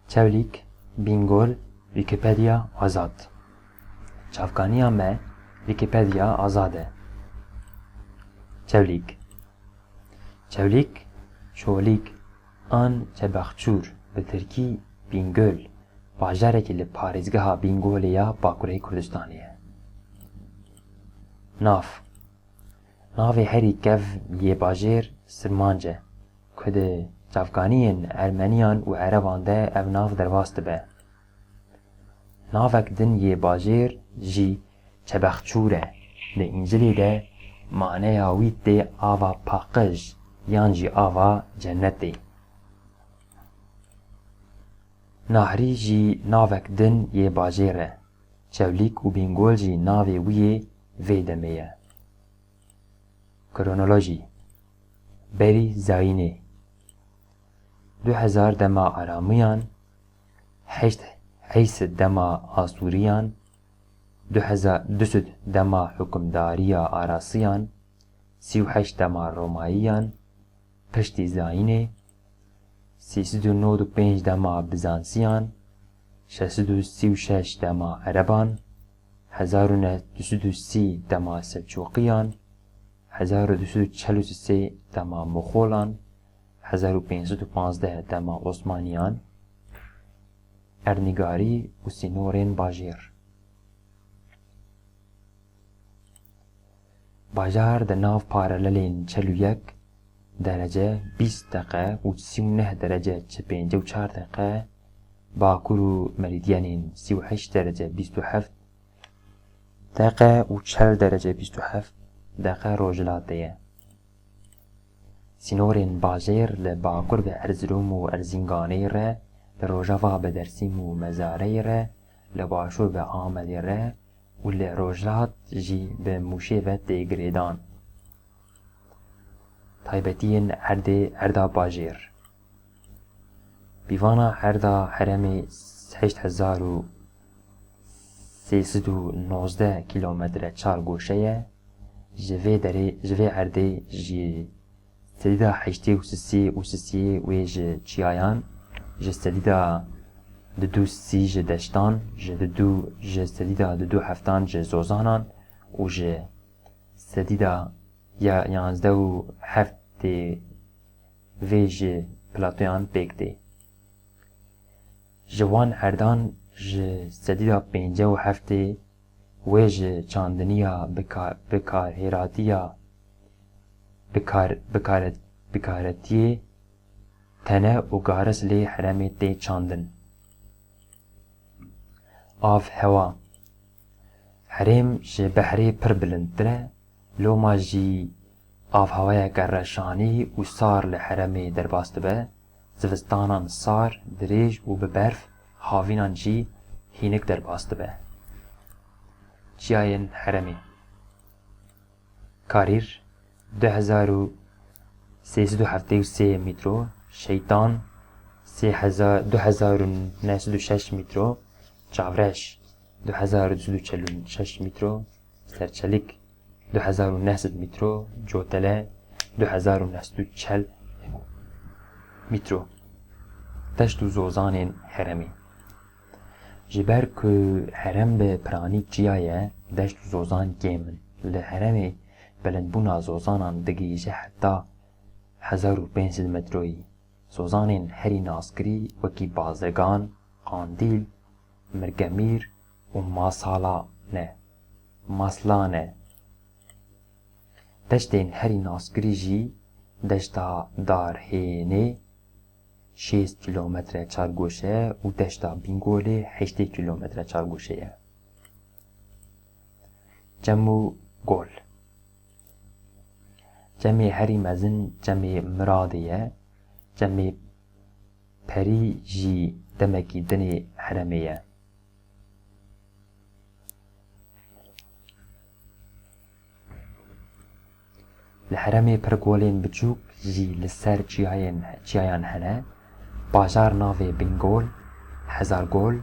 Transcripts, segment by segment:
Çewlîk, Bingöl, Wikipedya azad. Çavkaniya me Wikipedya azad e. Çewlîk. Çewlîk, şolîk an çebexçûr bi Tirkî Bingöl bajarekî li parêzgeha Bingölê ya Bakurê Kurdistanê ye. Nav. Navê herî kev yê bajêr Sirmanc e ku di çavkaniyên Ermeniyan û Erevan de ev nav derbas dibe. Navek din yê bajêr jî çebexçûr e. Li İncilê de maneya wî tê ava paqij yan jî ava cennetê. Nahrî jî navek din yê bajêr e. Çewlîk û Bingöl jî navê wî yê vê demê ye. Kronolojî. Berî Zayînê 2000 dema Aramiyan, 8 dema Asûriyan, 200 dema hukmdariya Arasiyan, 38 dema Romayîyan, piştî Zayînê 395 dema Bizansiyan, 636 dema Ereban, 1230 dema Selçuqiyan, 1243 dema Moxolan, 1515 dema Osmaniyan, ernîgarî û sînorên bajêr. Bajar di nav paralelên 41 derece 20 deqe û 39 derece 54 deqe, bakur û meridyenên 38 derece 27 deqe û 40 derece 27 deqe rojhilatê ye. Sînorên bajêr li bakur bi Erzîrum û Erzinganê re, li rojava bi Dêrsim û Mezareyê re, li başûr bi Amedê re û li rojhilat jî bi Mûşê ve tê girêdan. Taybetiyên Erdê Erda bajêr. Pîvana Erda heremê 8319 kilometre çar goşe ye. Ji vê Erdê ji sedîda 83 û sisiyê wê ji çiyayan, ji sedîda 23 ji deştan, ji sedîda 27 ji zozanan û ji sedîda 11 vê ji platoyan pêk tê. Ji wan Erdan ji sedîda 57 wê ji çandiniya bikaretiyê tene û garis lê heremê tê çandin. Av hewa. Herêm ji behrê pir bilindtir e, loma jî avhewayeke reşanî û sar li heremê derbas dibe. Zivistanan sar, dirêj û bi berf, havînan jî hînik derbas dibe. Çiyayên heremê. Karîr 2373 mîtro, Şeytan 2906 mîtro, Çavreş 2246 mîtro, Serçelik 2900 mîtro, Cotele 2940 mîtro. Deşt û zozanên heremê. Ji ber ku herem bi piranî çiya ye, deşt û zozan kêm in. Li heremê bilindbûna zozanan digihîje heta 1500 metroyî. Zozanên herî naskirî wekî Bazirgan, Qandîl, Mirgemîr û Maslan e. Deştên herî naskirî jî deşta Darhênê 6 kilometre çargoşe û deşta Bingölê 8 kilometre çargoşe ye. Cem û Gol. Cemê herî mezin Cemê Miradê ye. Cemê Perî jî demekî dinê heremê ye. Li heremê pir golên biçûk jî li ser çiyayan hene. Bajar navê Bingöl, Hezargol.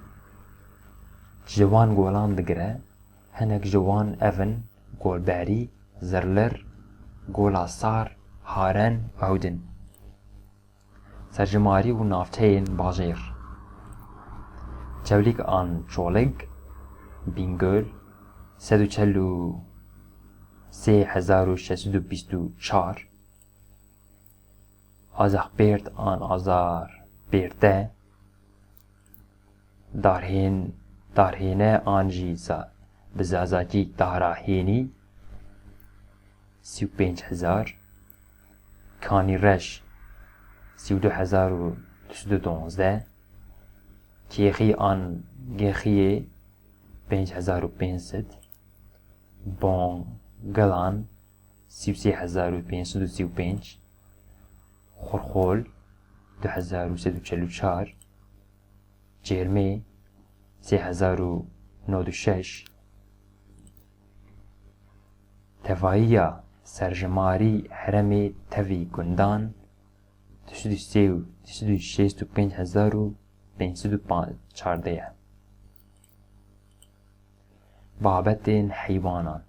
Ji wan golan digire, hinek ji wan ev in Golberî, Zirlir, Gola Sar, Haren û Hewdin. Serjimarî û navçeyên bajêr. çevlik an çolek Bingöl 143,624 Azahbert an Azar Berte Darhene an Jisa Bizazaki Daraheni 35,000 Kanireş 32,212 Kiehi an Gehiye 5,500 Bongalan 33,535 Khorkhol 2,144 Cerme 3,096 Tevaiya Serjemari Heremi Tevi Gundan 365,514 Babetên heywanan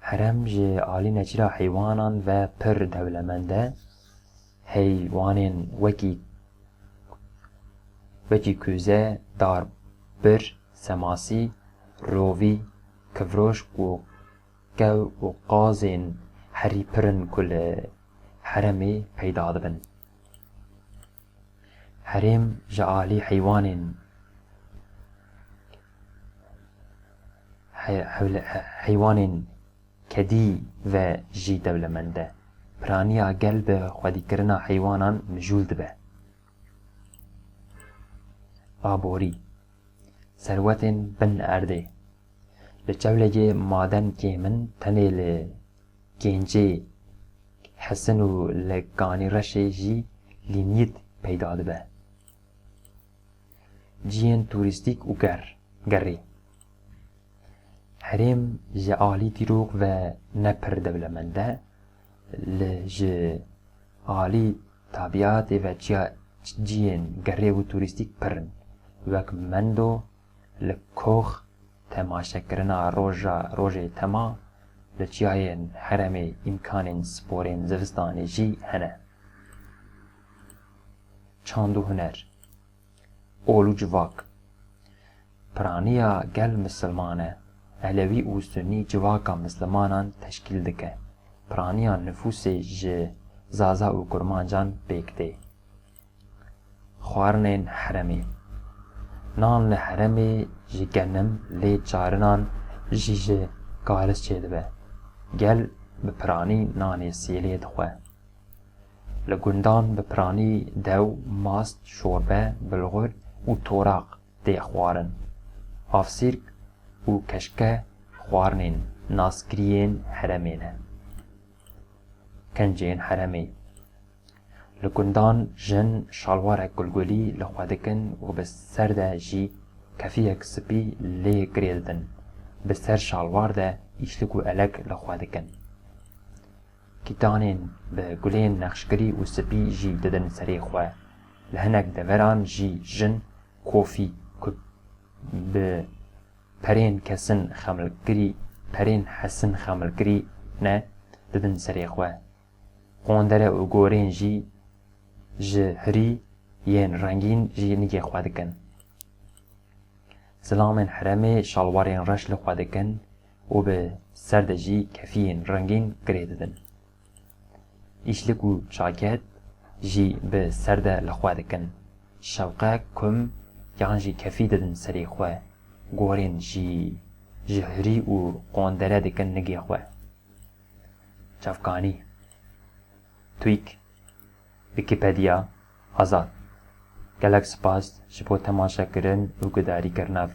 Herem ji alî neçîra heywanan ve pir dewlemend e heywanên wekî kuze, darbir, semasî, rovî, kivroş û kew û qazên herî pirin ku li heremê peyda dibin. Herêm ji alî heywanên kedî ve jî dewlemend e. Piraniya gel bi xwedîkirina heywanan mijûl dibe. Aborî serwetên bin erdê li çewlegê maden kêmin tenê li Gêncê Hesin û li Kanîreşê jî lînyit peyda dibe. Ciyên tûrîstîk û gerê Herêm ji alî dîrok ve ne pir dewlemend e li ji alî tabiatê ve ciyên gerê û tûrîstîk pirin wek mendo li kox temaşekirina rojê tema li çiyayên heremê îmkanên sporên zivistanê jî hene. Çand û huner Ol û civak Piraniya gel misilman e Elewî û Sunnî civaka mislimanan teşkîl dike. Piraniya nüfusê ji zaza û kurmancan pêk tê. Xwarinên heremê Nan li heremê ji genim lê çarinan jî ji galis çêdibe. Gel bi piranî nanê sêlê dixwe. Li gundan bi piranî dew, mast, şorbe, bilgur û toraq tê xwarin. Avsîrk û keşke xwarinên naskiriyên heremê ne. Kincên heremê Li gundan jin şalwarek gulgulî li xwe dikin û bi ser de jî kefiyek spî lê girê didin. Bi ser şalwar de îşlik û elek li xwe dikin. Kîtanên bi gulên nexşkirî û spî jî didin serê xwe. Li hinek deveran jî jin kofî ku bi perên hesin xemilkirî ne didin serê xwe. Qondere û gorên jî ji hirî yên rengîn jî nigê xwe dikin. Zilamên heremê şalwarên reş li xwe dikin û bi ser de jî kefiyên rengîn girê didin. İşlik û çaket jî bi ser de li xwe dikin. Şewqe, kum yan jî kefî didin serê xwe. Gorên jî ji hirî û qondere dikin nigê xwe. Çavkanî Tweek Wikipedia Azad Gelek spas ji bo temaşekirin û gudarîkirina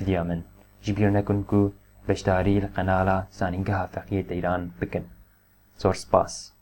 vîdyoya min. Ji bîr nekin ku beşdarî li qenala Zanîngeha Feqiyê Teyran bikin. Zor spas.